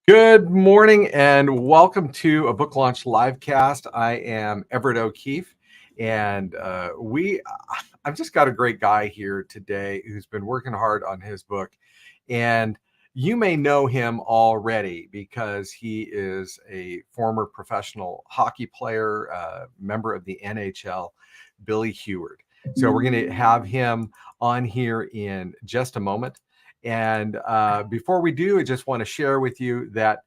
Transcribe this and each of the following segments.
Good morning and welcome to a book launch livecast. I am Everett O'Keefe, and I've just got a great guy here today who's been working hard on his book, and you may know him already because he is a former professional hockey player, member of the NHL, Billy Huard. So we're going to have him on here in just a moment. And before we do, I just want to share with you that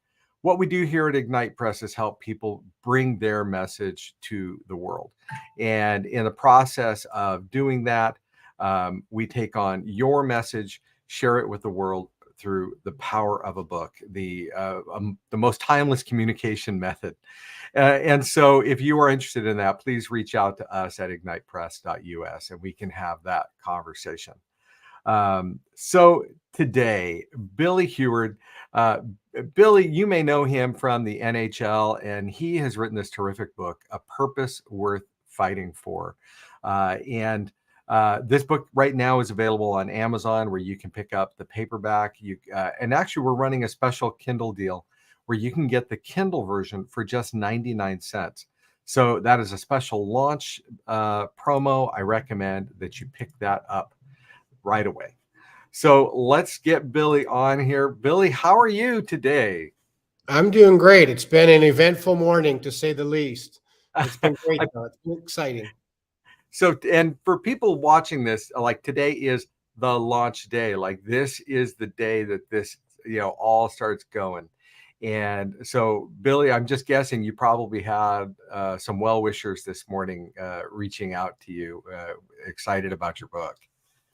what we do here at Ignite Press is help people bring their message to the world. And in the process of doing that, we take on your message, share it with the world through the power of a book, the most timeless communication method. And so if you are interested in that, please reach out to us at ignitepress.us and we can have that conversation. So today, Billy Huard, Billy, you may know him from the NHL, and he has written this terrific book, A Purpose Worth Fighting For. This book right now is available on Amazon, where you can pick up the paperback. And actually, we're running a special Kindle deal where you can get the Kindle version for just 99 cents. So that is a special launch promo. I recommend that you pick that up right away. So let's get Billy on here. Billy, how are you today? I'm doing great. It's been an eventful morning, to say the least. It's been great, though. It's been exciting. So, and for people watching this, like today is the launch day. Like this is the day that this, all starts going. And so, Billy, I'm just guessing you probably had some well-wishers this morning reaching out to you, excited about your book.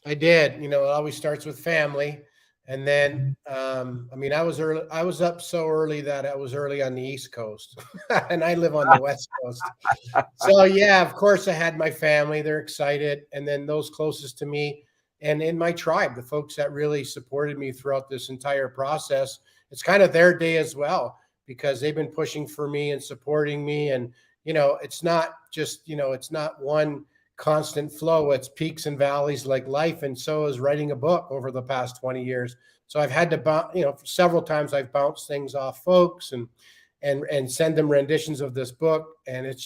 I did. It always starts with family. And then, I was early. I was up so early that I was early on the East Coast and I live on the West Coast. So yeah, of course I had my family. They're excited. And then those closest to me and in my tribe, the folks that really supported me throughout this entire process, it's kind of their day as well, because they've been pushing for me and supporting me. And, it's not just, it's not one constant flow. It's peaks and valleys like life. And so is writing a book over the past 20 years. So I've had to, several times I've bounced things off folks and send them renditions of this book. And it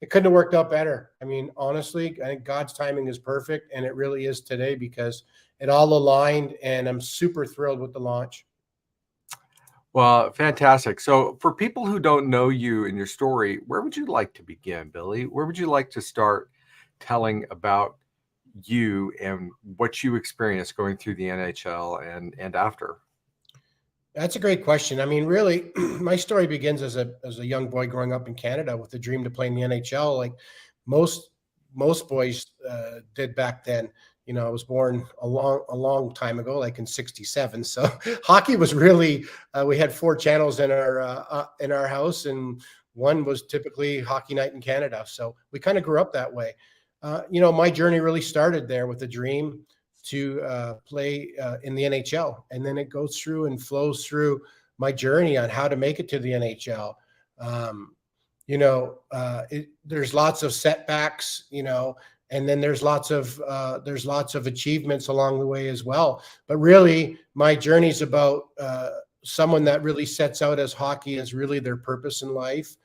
couldn't have worked out better. I mean, honestly, I think God's timing is perfect. And it really is today, because it all aligned, and I'm super thrilled with the launch. Well, fantastic. So for people who don't know you and your story, where would you like to begin, Billy? Where would you like to start telling about you and what you experienced going through the NHL and after? That's a great question. I mean, really, my story begins as a young boy growing up in Canada with a dream to play in the NHL, like most boys did back then. I was born a long time ago, like in '67. So hockey was really we had 4 channels in our house, and one was typically Hockey Night in Canada. So we kind of grew up that way. My journey really started there with a dream to play in the NHL. And then it goes through and flows through my journey on how to make it to the NHL. There's lots of setbacks, and then there's lots of achievements along the way as well. But really, my journey is about someone that really sets out as hockey as really their purpose in life,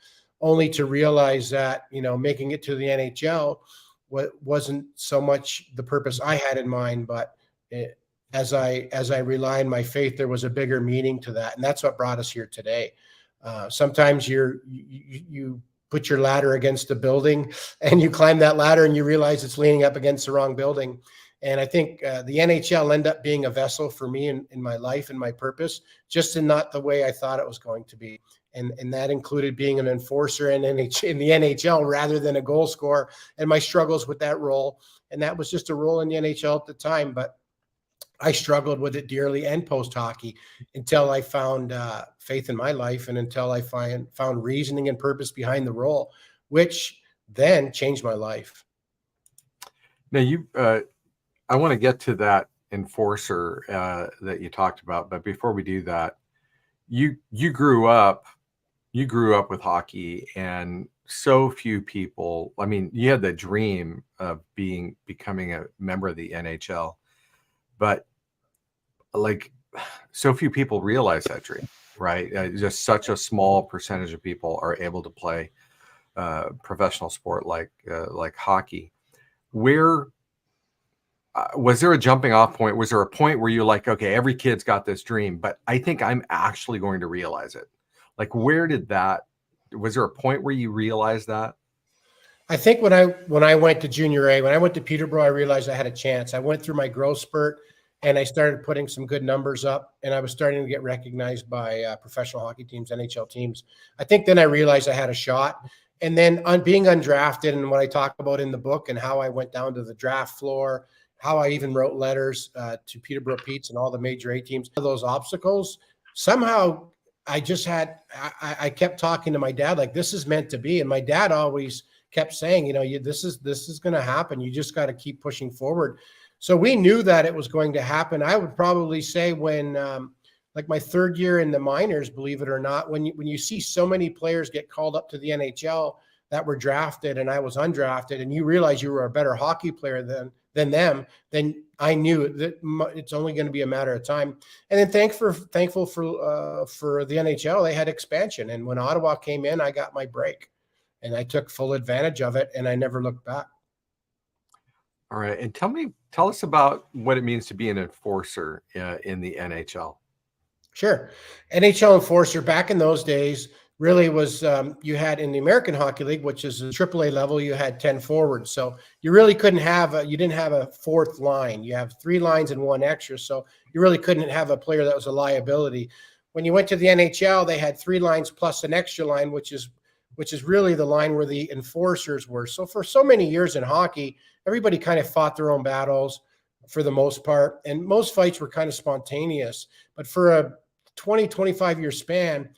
only to realize that, making it to the NHL wasn't so much the purpose I had in mind, but as I rely on my faith, there was a bigger meaning to that. And that's what brought us here today. Sometimes you put your ladder against a building and you climb that ladder and you realize it's leaning up against the wrong building. And I think the NHL ended up being a vessel for me in my life and my purpose, just in not the way I thought it was going to be. And that included being an enforcer in the NHL rather than a goal scorer, and my struggles with that role. And that was just a role in the NHL at the time, but I struggled with it dearly and post-hockey until I found faith in my life, and until I found reasoning and purpose behind the role, which then changed my life. Now, I want to get to that enforcer that you talked about, but before we do that, you grew up with hockey, and so few people, I mean, you had the dream of becoming a member of the NHL, but like so few people realize that dream, right? Just such a small percentage of people are able to play professional sport like hockey. Where was there a jumping off point? Was there a point where you're like, okay, every kid's got this dream, but I think I'm actually going to realize it? Like, where did that, was there a point where you realized that? I think when I went to junior A, when I went to Peterborough, I realized I had a chance. I went through my growth spurt and I started putting some good numbers up, and I was starting to get recognized by professional hockey teams, NHL teams. I think then I realized I had a shot. And then on being undrafted, and what I talk about in the book and how I went down to the draft floor, how I even wrote letters to Peterborough Petes and all the major A teams, those obstacles, somehow I just had, I kept talking to my dad, like, this is meant to be. And my dad always kept saying, you know, this is going to happen. You just got to keep pushing forward. So we knew that it was going to happen. I would probably say when, like my third year in the minors, believe it or not, when you see so many players get called up to the NHL that were drafted and I was undrafted, and you realize you were a better hockey player than them, then I knew that it's only going to be a matter of time. And then thankful for the NHL, they had expansion. And when Ottawa came in, I got my break and I took full advantage of it, and I never looked back. All right. And tell us about what it means to be an enforcer in the NHL. Sure. NHL enforcer back in those days really was, you had in the American Hockey League, which is a AAA level, you had 10 forwards. So you really couldn't have you didn't have a fourth line. You have 3 lines and 1 extra. So you really couldn't have a player that was a liability. When you went to the NHL, they had 3 lines plus an extra line, which is really the line where the enforcers were. So for so many years in hockey, everybody kind of fought their own battles for the most part. And most fights were kind of spontaneous. But for a 20, 25 year span,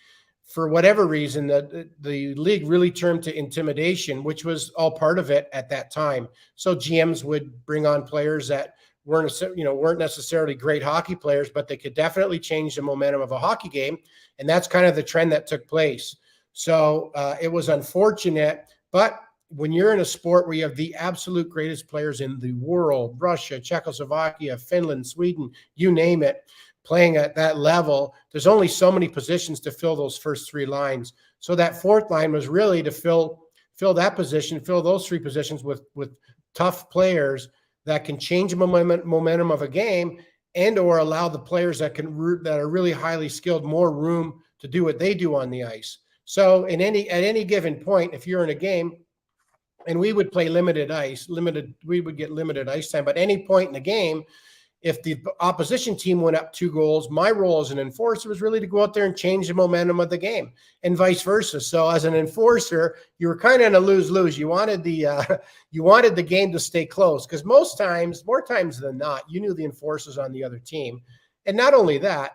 for whatever reason, the league really turned to intimidation, which was all part of it at that time. So GMs would bring on players that weren't necessarily great hockey players, but they could definitely change the momentum of a hockey game. And that's kind of the trend that took place. So it was unfortunate, but when you're in a sport where you have the absolute greatest players in the world, Russia, Czechoslovakia, Finland, Sweden, you name it, playing at that level, there's only so many positions to fill those first 3 lines. So that fourth line was really to fill that position, fill those 3 positions with tough players that can change the momentum of a game, and or allow the players that are really highly skilled more room to do what they do on the ice. So at any given point, if you're in a game, and we would play we would get limited ice time, but any point in the game, if the opposition team went up 2 goals, my role as an enforcer was really to go out there and change the momentum of the game, and vice versa. So as an enforcer, you were kind of in a lose-lose. You wanted the game to stay close, because more times than not, you knew the enforcers on the other team. And not only that,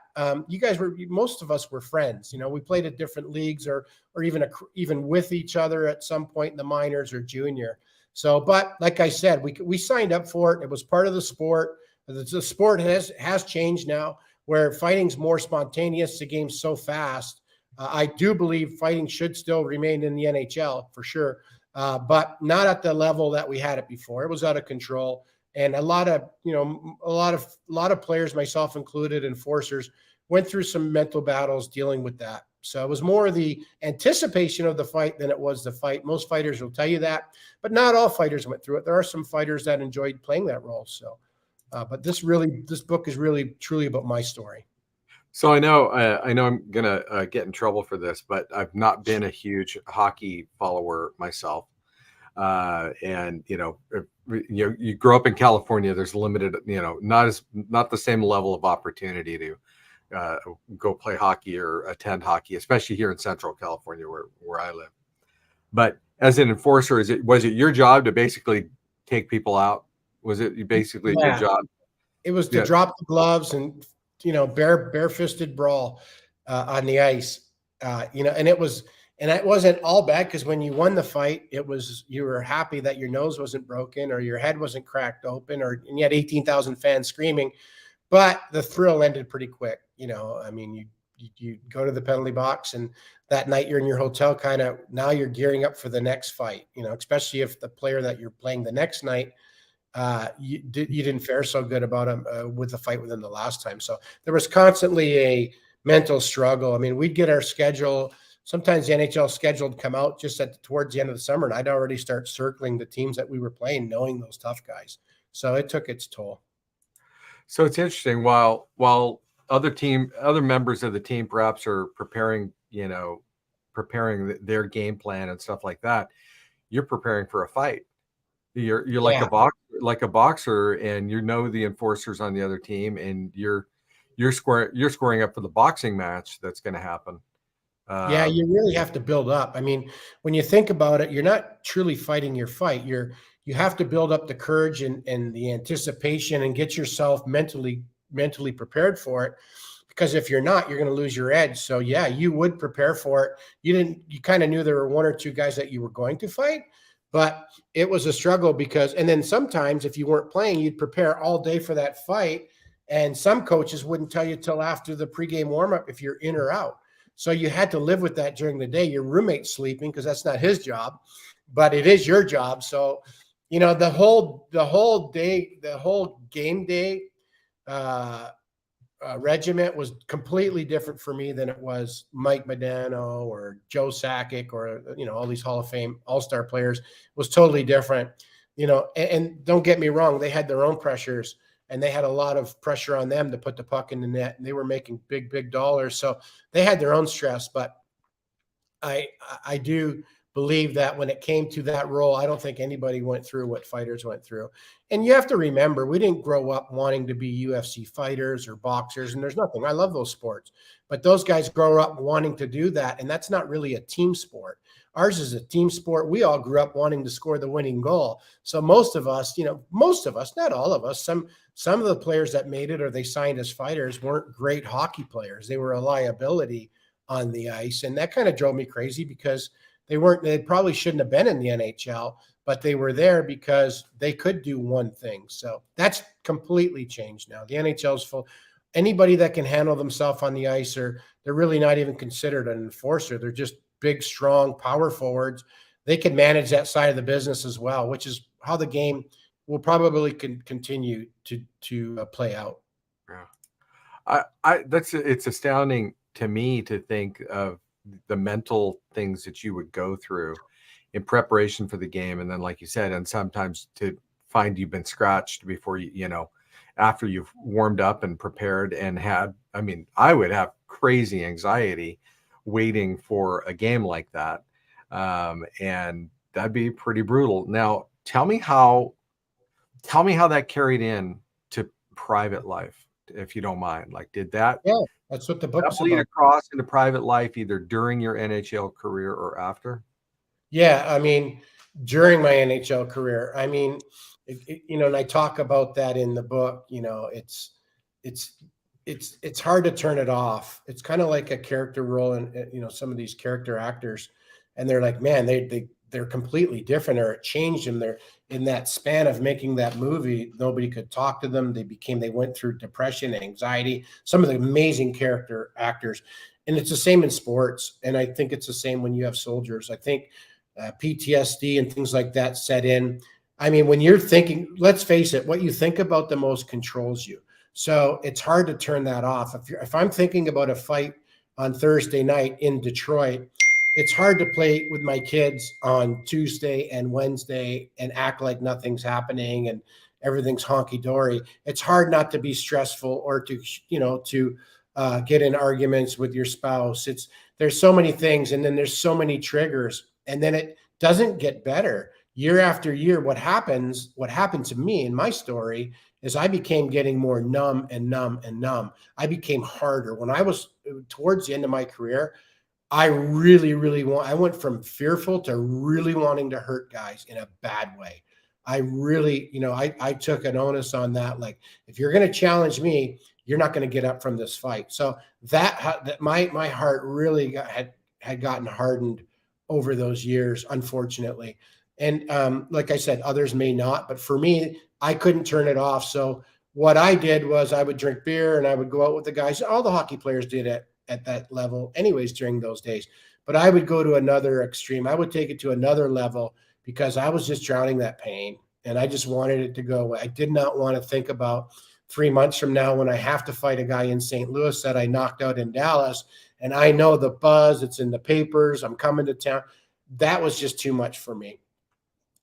most of us were friends. You know, we played at different leagues or even with each other at some point in the minors or junior. So, but like I said, we signed up for it. It was part of the sport. The sport has changed now, where fighting's more spontaneous. The game's so fast. I do believe fighting should still remain in the NHL for sure, but not at the level that we had it before. It was out of control. And a lot of players, myself included, enforcers, went through some mental battles dealing with that. So it was more the anticipation of the fight than it was the fight. Most fighters will tell you that, but not all fighters went through it. There are some fighters that enjoyed playing that role. So, but this book is really truly about my story. So I know I'm gonna get in trouble for this, but I've not been a huge hockey follower myself. And you grow up in California, there's limited, not the same level of opportunity to go play hockey or attend hockey, especially here in Central California where I live. But as an enforcer, was it your job to basically take people out? Was it basically your job? It was to drop the gloves and bare-fisted brawl on the ice. And it wasn't all bad, because when you won the fight, you were happy that your nose wasn't broken or your head wasn't cracked open, and you had 18,000 fans screaming. But the thrill ended pretty quick. I mean, you go to the penalty box, and that night you're in your hotel, now you're gearing up for the next fight. Especially if the player that you're playing the next night, you didn't fare so good about him with the fight with him the last time. So there was constantly mental struggle. I mean, we'd get our schedule. Sometimes the NHL schedule would come out just towards the end of the summer, and I'd already start circling the teams that we were playing, knowing those tough guys. So it took its toll. So it's interesting. While other members of the team perhaps are preparing, their game plan and stuff like that, you're preparing for a fight. You're Yeah. like a boxer, and the enforcers on the other team, and you're squaring up for the boxing match that's going to happen. Yeah, you really have to build up. I mean, when you think about it, you're not truly fighting your fight. You have to build up the courage and the anticipation and get yourself mentally prepared for it. Because if you're not, you're going to lose your edge. So yeah, you would prepare for it. You kind of knew there were one or two guys that you were going to fight, but it was a struggle and then sometimes if you weren't playing, you'd prepare all day for that fight. And some coaches wouldn't tell you till after the pregame warmup if you're in or out. So you had to live with that during the day. Your roommate's sleeping because that's not his job, but it is your job. So, the whole game day regiment was completely different for me than it was Mike Modano or Joe Sakic or, all these Hall of Fame all-star players. It was totally different, and don't get me wrong, they had their own pressures. And they had a lot of pressure on them to put the puck in the net, and they were making big dollars. So they had their own stress. But I do believe that when it came to that role, I don't think anybody went through what fighters went through. And you have to remember, we didn't grow up wanting to be UFC fighters or boxers, and there's nothing. I love those sports. But those guys grow up wanting to do that, and that's not really a team sport. Ours is a team sport. We all grew up wanting to score the winning goal. So most of us, not all of us, some of the players that made it or they signed as fighters weren't great hockey players. They were a liability on the ice. And that kind of drove me crazy because they probably shouldn't have been in the NHL, but they were there because they could do one thing. So that's completely changed now. The NHL is full. Anybody that can handle themselves on the ice, they're really not even considered an enforcer. They're just big, strong power forwards. They can manage that side of the business as well, which is how the game will probably continue to play out. Yeah, it's astounding to me to think of the mental things that you would go through in preparation for the game, and then, like you said, and sometimes to find you've been scratched before after you've warmed up and prepared and had. I mean, I would have crazy anxiety waiting for a game like that, and that'd be pretty brutal. Now, tell me how that carried in to private life, if you don't mind. Like, did that? Yeah, that's what the book's lead about. Across into private life, either during your NHL career or after? Yeah, I mean, during my NHL career, I mean, and I talk about that in the book. It's hard to turn it off. It's kind of like a character role, and some of these character actors, and they're like, man, they're completely different, or it changed them. They're in that span of making that movie. Nobody could talk to them. They went through depression, anxiety. Some of the amazing character actors, and it's the same in sports. And I think it's the same when you have soldiers. I think PTSD and things like that set in. I mean, when you're thinking, let's face it, what you think about the most controls you. So it's hard to turn that off. If I'm thinking about a fight on Thursday night in Detroit, it's hard to play with my kids on Tuesday and Wednesday and act like nothing's happening and everything's honky-dory. It's hard not to be stressful or to get in arguments with your spouse. There's so many things, and then there's so many triggers, and then it doesn't get better. Year after year, what happened to me in my story is I became getting more numb and numb and numb. I became harder. When I was towards the end of my career, I really, really I went from fearful to really wanting to hurt guys in a bad way. I really, I took an onus on that. Like, if you're going to challenge me, you're not going to get up from this fight. So that my heart really had gotten hardened over those years, unfortunately. And like I said, others may not, but for me, I couldn't turn it off. So what I did was I would drink beer and I would go out with the guys. All the hockey players did it at that level anyways during those days. But I would go to another extreme. I would take it to another level because I was just drowning that pain and I just wanted it to go away. I did not want to think about 3 months from now when I have to fight a guy in St. Louis that I knocked out in Dallas, and I know the buzz, it's in the papers, I'm coming to town. That was just too much for me.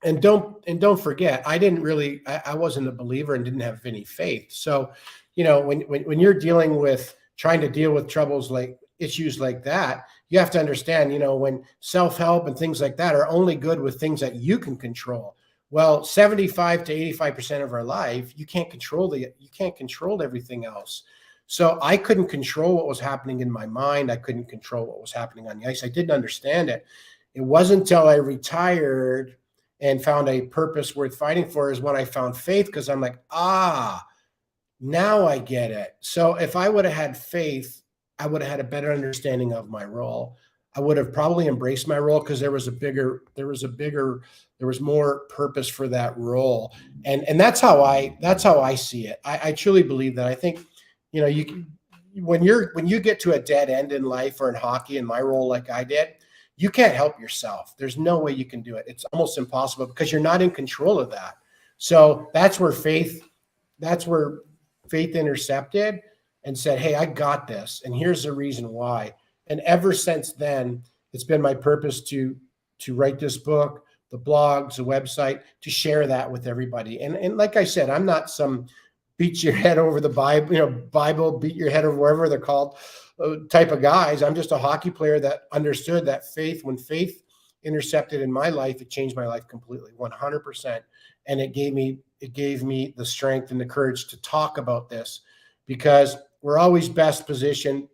And don't forget, I wasn't a believer and didn't have any faith. So, when you're dealing with trying to deal with issues like that, you have to understand, when self-help and things like that are only good with things that you can control. Well, 75 to 85% of our life, you can't control everything else. So I couldn't control what was happening in my mind. I couldn't control what was happening on the ice. I didn't understand it. It wasn't until I retired and found a purpose worth fighting for is when I found faith, because I'm like, now I get it. So if I would have had faith, I would have had a better understanding of my role. I would have probably embraced my role because there was more purpose for that role. And that's how I see it. I truly believe that. I think, when you get to a dead end in life or in hockey, in my role, like I did, you can't help yourself. There's no way you can do it. It's almost impossible because you're not in control of that. So that's where faith intercepted and said, hey, I got this. And here's the reason why. And ever since then, it's been my purpose to write this book, the blogs, the website, to share that with everybody. And like I said, I'm not some beat your head over the Bible, beat your head over wherever they're called type of guys. I'm just a hockey player that understood that when faith intercepted in my life, it changed my life completely, 100%. And it gave me the strength and the courage to talk about this, because we're always best positioned,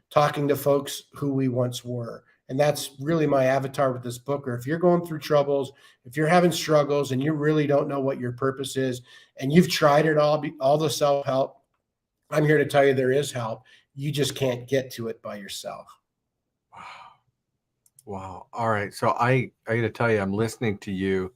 talking to folks who we once were. And that's really my avatar with this book. Or if you're going through troubles, if you're having struggles and you really don't know what your purpose is, and you've tried it all the self-help, I'm here to tell you there is help. You just can't get to it by yourself. Wow. All right. So I got to tell you, I'm listening to you,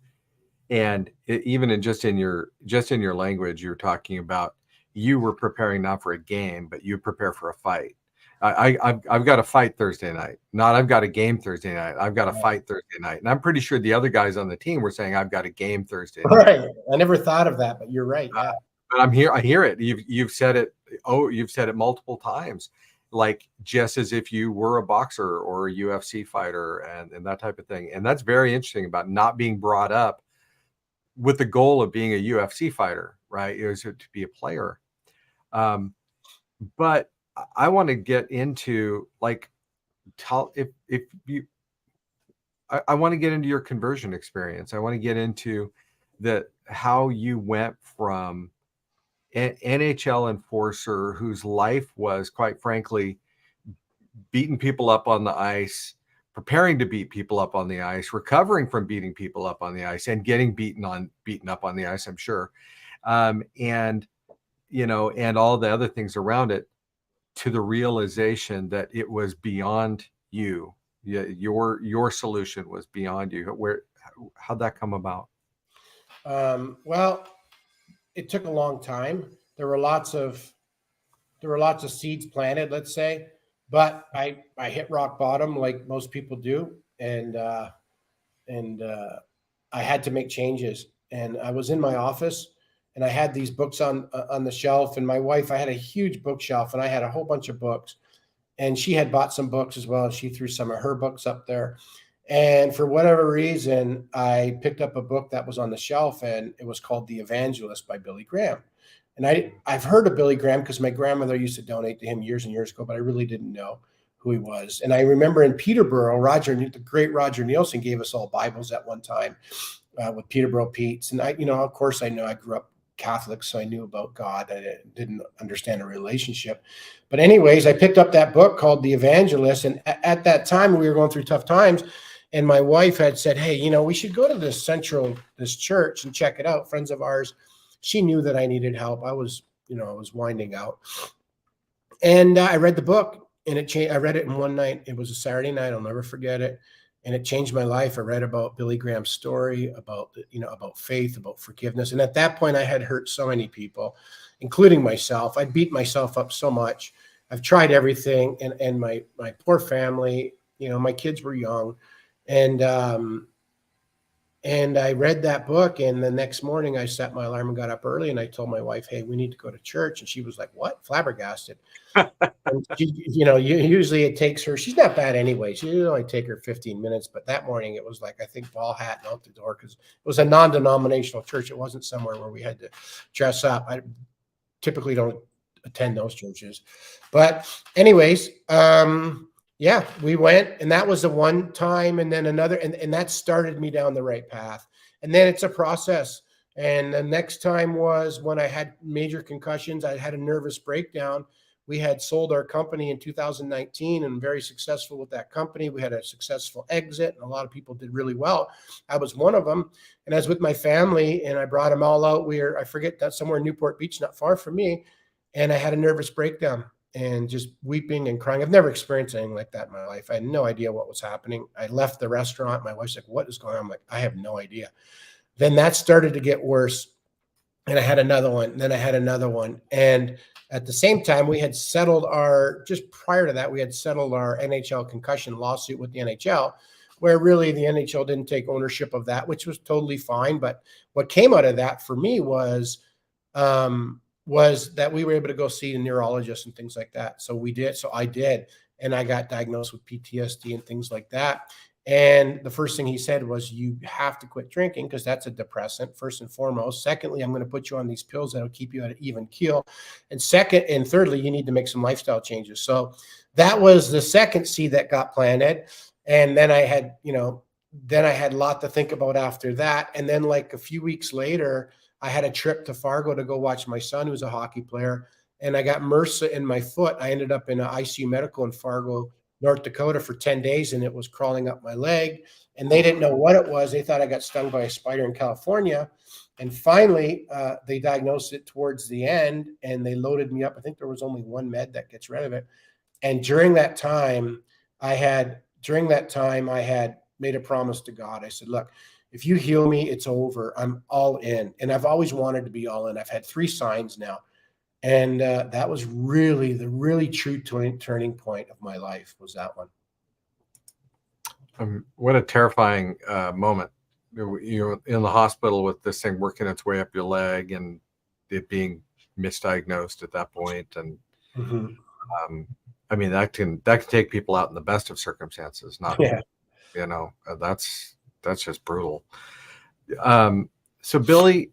and even in your language, you're talking about you were preparing not for a game, but you prepare for a fight. I've got a fight Thursday night. Not I've got a game Thursday night. I've got a fight Thursday night. And I'm pretty sure the other guys on the team were saying I've got a game Thursday night. Right. I never thought of that, but you're right. Yeah. But I hear it. You've said it. Oh, you've said it multiple times, like just as if you were a boxer or a UFC fighter and that type of thing. And that's very interesting about not being brought up with the goal of being a UFC fighter, right? It was to be a player. But I want to get into I want to get into your conversion experience. I want to get into how you went from an NHL enforcer whose life was, quite frankly, beating people up on the ice, preparing to beat people up on the ice, recovering from beating people up on the ice, and getting beaten up on the ice, I'm sure. And all the other things around it, to the realization that it was beyond you. Your solution was beyond you. How'd that come about? Well, it took a long time. There were lots of seeds planted, let's say, but I hit rock bottom like most people do. And I had to make changes, and I was in my office, and I had these books on the shelf, and my wife, I had a huge bookshelf, and I had a whole bunch of books, and she had bought some books as well. She threw some of her books up there. And for whatever reason, I picked up a book that was on the shelf, and it was called The Evangelist by Billy Graham. And I've heard of Billy Graham because my grandmother used to donate to him years and years ago, but I really didn't know who he was. And I remember in Peterborough, the great Roger Nielsen gave us all Bibles at one time with Peterborough Pete's. And of course I know I grew up Catholic, so I knew about God. I didn't understand a relationship. But anyways, I picked up that book called The Evangelist. And at that time, we were going through tough times. And my wife had said, hey, we should go to this church and check it out. Friends of ours. She knew that I needed help. I was winding out. And I read the book, and it changed. I read it in one night. It was a Saturday night. I'll never forget it. And it changed my life. I read about Billy Graham's story, about faith, about forgiveness. And at that point, I had hurt so many people, including myself. I beat myself up so much. I've tried everything, and my poor family, my kids were young. And And I read that book, and the next morning I set my alarm and got up early, and I told my wife, hey, we need to go to church. And she was like, what? Flabbergasted. And she, usually it takes her, she's not bad anyway. She only take her 15 minutes, but that morning it was like, I think ball hat and out the door, because it was a non-denominational church. It wasn't somewhere where we had to dress up. I typically don't attend those churches, but anyways, yeah, we went, and that was the one time, and then another, and that started me down the right path. And then it's a process. And the next time was when I had major concussions. I had a nervous breakdown. We had sold our company in 2019 and very successful with that company. We had a successful exit, and a lot of people did really well. I was one of them. And I was with my family, and I brought them all out. I forget that, somewhere in Newport Beach, not far from me. And I had a nervous breakdown and just weeping and crying. I've never experienced anything like that in my life. I had no idea what was happening. I left the restaurant. My wife's like, what is going on? I'm like, I have no idea. Then that started to get worse. And I had another one. And then I had another one. And at the same time, we had settled just prior to that, we had settled our NHL concussion lawsuit with the NHL, where really the NHL didn't take ownership of that, which was totally fine. But what came out of that for me was that we were able to go see a neurologist and things like that. So we did. So I did. And I got diagnosed with PTSD and things like that. And the first thing he said was, you have to quit drinking, because that's a depressant, first and foremost. Secondly, I'm going to put you on these pills that'll keep you at an even keel. And thirdly, you need to make some lifestyle changes. So that was the second seed that got planted. And then I had a lot to think about after that. And then like a few weeks later, I had a trip to Fargo to go watch my son, who's a hockey player. And I got MRSA in my foot. I ended up in an ICU medical in Fargo, North Dakota for 10 days, and it was crawling up my leg. And they didn't know what it was. They thought I got stung by a spider in California. And finally, they diagnosed it towards the end, and they loaded me up. I think there was only one med that gets rid of it. And during that time, I had made a promise to God. I said, look, if you heal me, it's over. I'm all in. And I've always wanted to be all in. I've had 3 signs now. And that was really the really true turning point of my life, was that one. What a terrifying moment. You're in the hospital with this thing working its way up your leg, and it being misdiagnosed at that point. And I mean, that can take people out in the best of circumstances. That's just brutal. So Billy,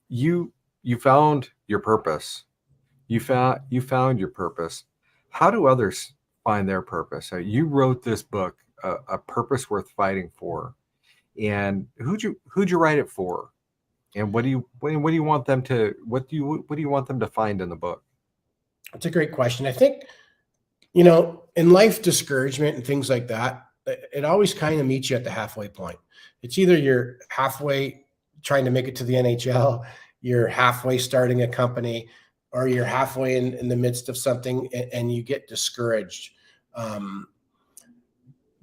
you found your purpose. You found your purpose. How do others find their purpose? You wrote this book, A Purpose Worth Fighting For. And who'd you write it for? And what do you want them to find in the book? It's a great question. I think, in life, discouragement and things like that, it always kind of meets you at the halfway point. It's either you're halfway trying to make it to the NHL, you're halfway starting a company, or you're halfway in the midst of something and you get discouraged.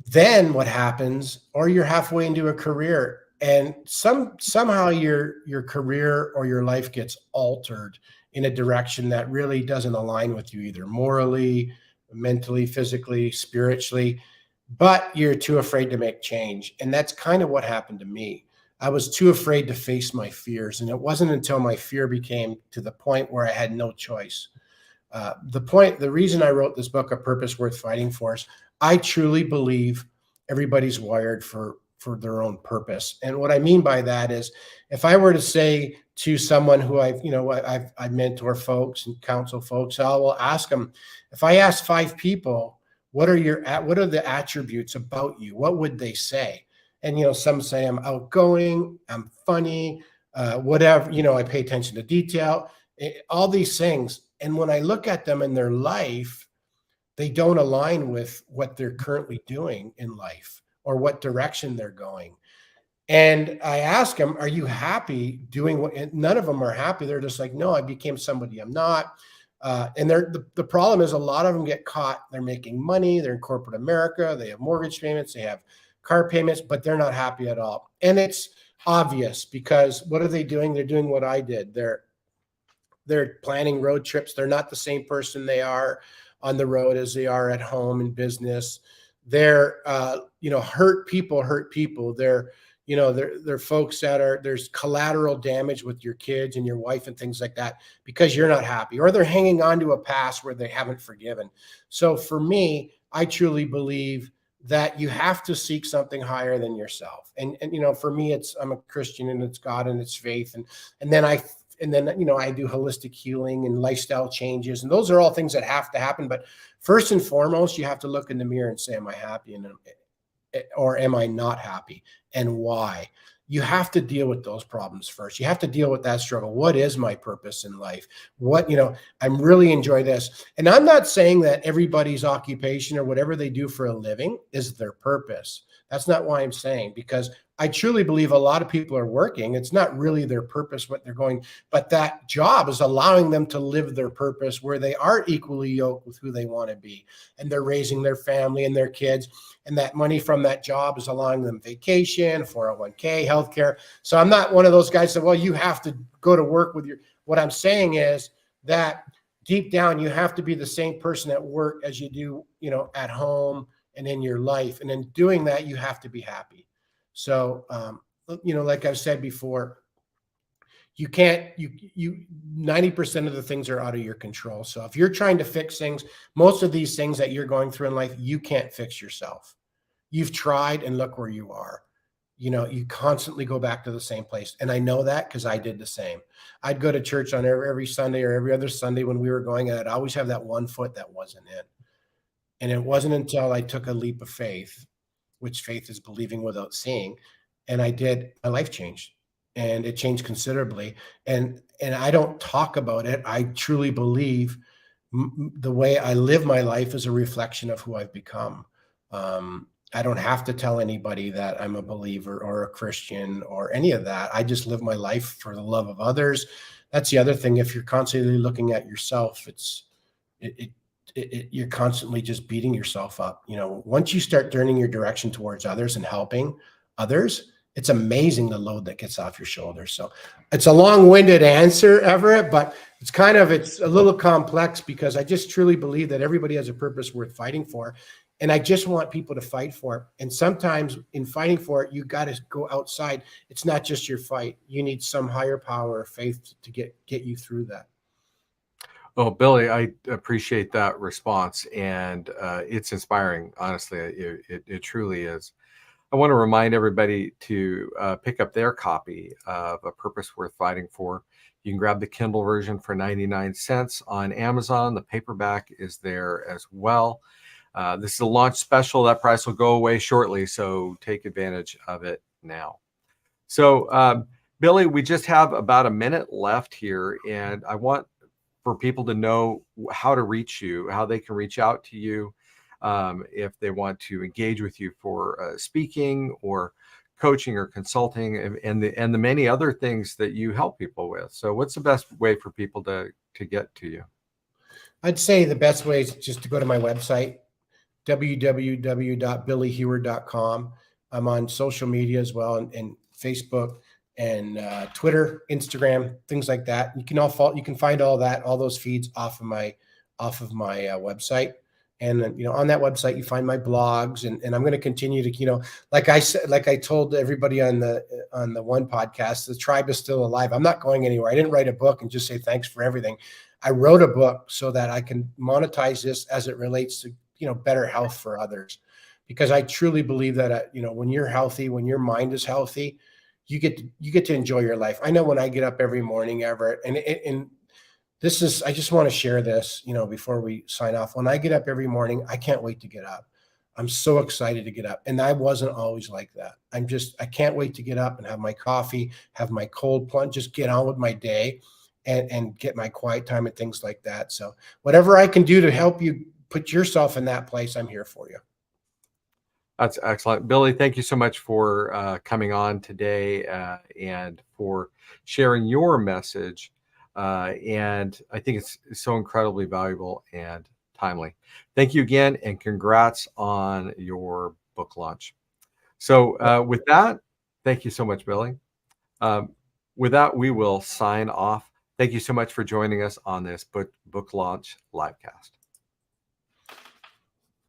Then what happens, or you're halfway into a career and somehow your career or your life gets altered in a direction that really doesn't align with you, either morally, mentally, physically, spiritually, but you're too afraid to make change. And that's kind of what happened to me. I was too afraid to face my fears. And it wasn't until my fear became to the point where I had no choice. The reason I wrote this book, A Purpose Worth Fighting For, is I truly believe everybody's wired for their own purpose. And what I mean by that is, if I were to say to someone who I mentor folks and counsel folks, I will ask them, if I ask 5 people, what are the attributes about you? What would they say? And, some say I'm outgoing, I'm funny, whatever, I pay attention to detail, all these things. And when I look at them in their life, they don't align with what they're currently doing in life or what direction they're going. And I ask them, are you happy doing what? And none of them are happy. They're just like, no, I became somebody I'm not. And the problem is, a lot of them get caught. They're making money. They're in corporate America. They have mortgage payments. They have car payments, but they're not happy at all. And it's obvious, because what are they doing? They're doing what I did. They're planning road trips. They're not the same person they are on the road as they are at home in business. They're, hurt people. They're, you know, they're folks that there's collateral damage with your kids and your wife and things like that because you're not happy, or they're hanging on to a past where they haven't forgiven. So for me, I truly believe that you have to seek something higher than yourself. And you know, for me, I'm a Christian, and it's God and it's faith. And then, you know, I do holistic healing and lifestyle changes. And those are all things that have to happen. But first and foremost, you have to look in the mirror and say, am I happy? Or am I not happy, and why? You have to deal with those problems first. You have to deal with that struggle. What is my purpose in life? What, you know, I'm really enjoy this. And I'm not saying that everybody's occupation or whatever they do for a living is their purpose. That's not why I'm saying, because I truly believe a lot of people are working. It's not really their purpose, what they're going, but that job is allowing them to live their purpose where they are equally yoked with who they want to be. And they're raising their family and their kids. And that money from that job is allowing them vacation, 401k, healthcare. So I'm not one of those guys that, well, you have to go to work with what I'm saying is that deep down, you have to be the same person at work as you do, you know, at home and in your life. And in doing that, you have to be happy. So, you know, like I've said before, you can't, 90% of the things are out of your control. So if you're trying to fix things, most of these things that you're going through in life, you can't fix yourself. You've tried, and look where you are. You know, you constantly go back to the same place. And I know that because I did the same. I'd go to church on every Sunday or every other Sunday when we were going, and I'd always have that one foot that wasn't in. And it wasn't until I took a leap of faith, which faith is believing without seeing, and I did, my life changed, and it changed considerably. And I don't talk about it. I truly believe the way I live my life is a reflection of who I've become. I don't have to tell anybody that I'm a believer or a Christian or any of that. I just live my life for the love of others. That's the other thing. If you're constantly looking at yourself, you're constantly just beating yourself up. You know, once you start turning your direction towards others and helping others, it's amazing the load that gets off your shoulders. So it's a long-winded answer, Everett, but it's a little complex because I just truly believe that everybody has a purpose worth fighting for. And I just want people to fight for it. And sometimes in fighting for it, you got to go outside. It's not just your fight. You need some higher power of faith to get you through that. Oh, Billy, I appreciate that response, and it's inspiring. Honestly, it truly is. I want to remind everybody to pick up their copy of A Purpose Worth Fighting For. You can grab the Kindle version for 99 cents on Amazon. The paperback is there as well. This is a launch special. That price will go away shortly, so take advantage of it now. So, Billy, we just have about a minute left here, and I want for people to know how to reach you, how they can reach out to you if they want to engage with you for speaking or coaching or consulting, and the many other things that you help people with. So what's the best way for people to get to you? I'd say the best way is just to go to my website, www.billyhuard.com. I'm on social media as well, and Facebook and Twitter, Instagram, things like that. You can find all those feeds off of my website. And you know, on that website, you find my blogs, and I'm going to continue to, you know, like I said, like I told everybody on the one podcast, the tribe is still alive. I'm not going anywhere. I didn't write a book and just say thanks for everything. I wrote a book so that I can monetize this as it relates to, you know, better health for others, because I truly believe that you know, when you're healthy, when your mind is healthy, you get to enjoy your life. I know when I get up every morning, Everett, and I just want to share this, you know, before we sign off. When I get up every morning, I can't wait to get up. I'm so excited to get up. And I wasn't always like that. I can't wait to get up and have my coffee, have my cold plunge, just get on with my day and get my quiet time and things like that. So whatever I can do to help you put yourself in that place, I'm here for you. That's excellent. Billy, thank you so much for coming on today and for sharing your message. And I think it's so incredibly valuable and timely. Thank you again, and congrats on your book launch. So with that, thank you so much, Billy. With that, we will sign off. Thank you so much for joining us on this book launch livecast.